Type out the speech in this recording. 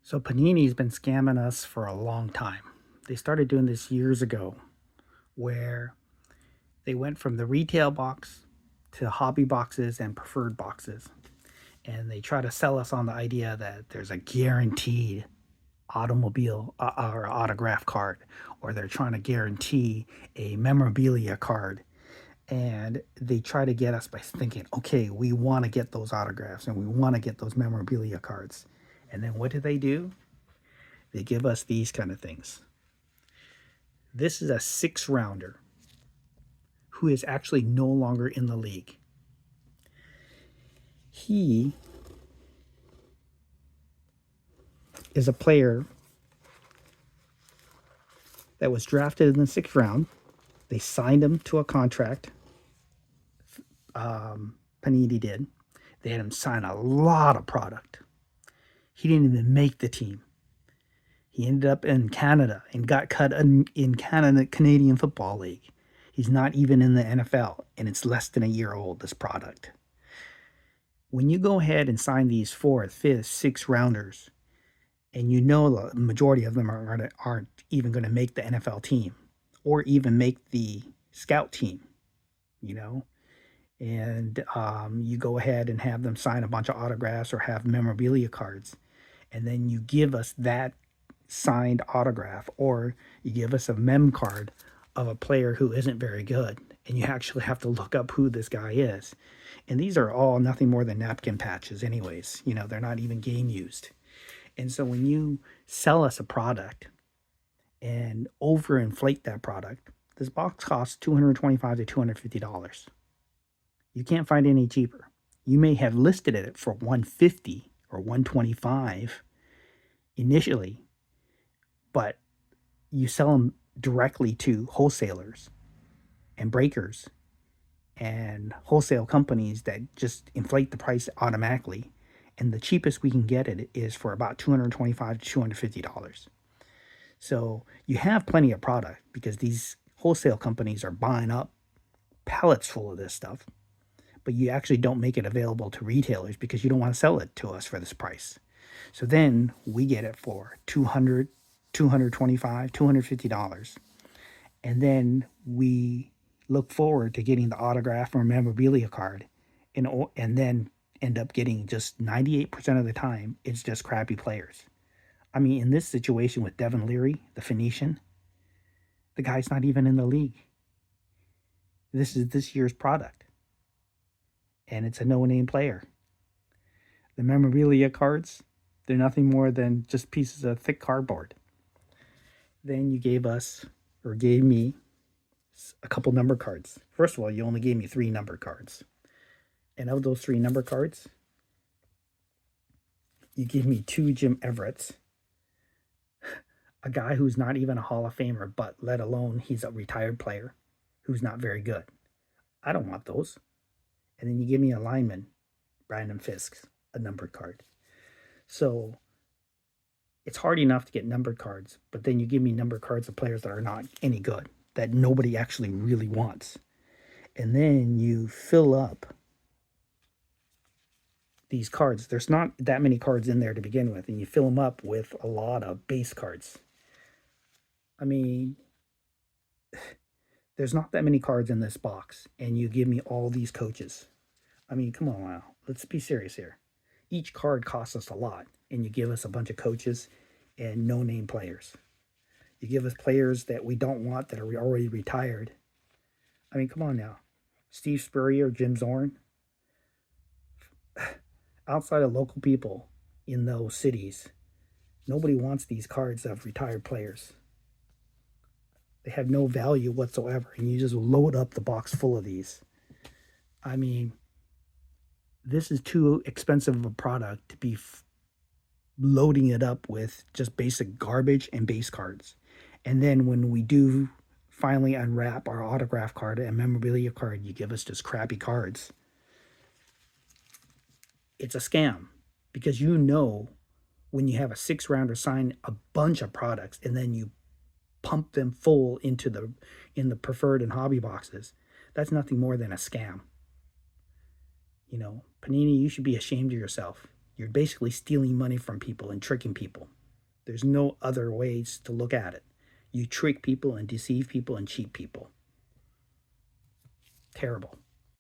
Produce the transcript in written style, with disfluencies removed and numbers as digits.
So Panini's been scamming us for a long time. They started doing this years ago where they went from the retail box to hobby boxes and preferred boxes. And they try to sell us on the idea that there's a guaranteed automobile or autograph card, or they're trying to guarantee a memorabilia card. And they try to get us by thinking, okay, we want to get those autographs and we want to get those memorabilia cards. And then what do? They give us these kind of things. This is a 6 rounder who is actually no longer in the league. He is a player that was drafted in the 6th round. They signed him to a contract. Panini did. They had him sign a lot of product. He didn't even make the team. He ended up in Canada and got cut in Canada, Canadian Football League. He's not even in the NFL, and it's less than a year old, this product. When you go ahead and sign these 4th, 5th, 6 rounders, and you know the majority of them aren't even going to make the NFL team or even make the scout team, you know, and you go ahead and have them sign a bunch of autographs or have memorabilia cards, and then you give us that signed autograph or you give us a mem card of a player who isn't very good, and you actually have to look up who this guy is. And these are all nothing more than napkin patches anyways. They're not even game used. And so when you sell us a product and overinflate that product, this box costs $225 to $250. You can't find any cheaper. You may have listed it for $150 or $125 initially, but you sell them directly to wholesalers and breakers and wholesale companies that just inflate the price automatically. And the cheapest we can get it is for about $225 to $250. So you have plenty of product because these wholesale companies are buying up pallets full of this stuff, but you actually don't make it available to retailers because you don't want to sell it to us for this price. So then we get it for $200, $225, $250. And then we look forward to getting the autograph or memorabilia card, and then end up getting just 98% of the time, it's just crappy players. I mean, in this situation with Devin Leary, the Phoenician, the guy's not even in the league. This is this year's product, and it's a no-name player. The memorabilia cards, they're nothing more than just pieces of thick cardboard. Then you gave me a couple number cards. First of all, you only gave me 3 number cards. And of those 3 number cards, you give me 2 Jim Everett's, a guy who's not even a Hall of Famer, but let alone he's a retired player who's not very good. I don't want those. And then you give me a lineman, Brandon Fisk's, a numbered card. So it's hard enough to get numbered cards, but then you give me numbered cards of players that are not any good, that nobody actually really wants. And then you fill up these cards. There's not that many cards in there to begin with, and you fill them up with a lot of base cards. I mean, there's not that many cards in this box, and you give me all these coaches. I mean, come on now. Let's be serious here. Each card costs us a lot, and you give us a bunch of coaches and no-name players. You give us players that we don't want that are already retired. I mean, come on now. Steve Spurrier, Jim Zorn. Outside of local people in those cities, nobody wants these cards of retired players. They have no value whatsoever, and you just load up the box full of these. I mean, this is too expensive of a product to be loading it up with just basic garbage and base cards. And then when we do finally unwrap our autograph card and memorabilia card, you give us just crappy cards. It's a scam because when you have a 6 rounder sign a bunch of products and then you pump them full in the preferred and hobby boxes, that's nothing more than a scam. Panini, you should be ashamed of yourself. You're basically stealing money from people and tricking people. There's no other ways to look at it. You trick people and deceive people and cheat people. Terrible.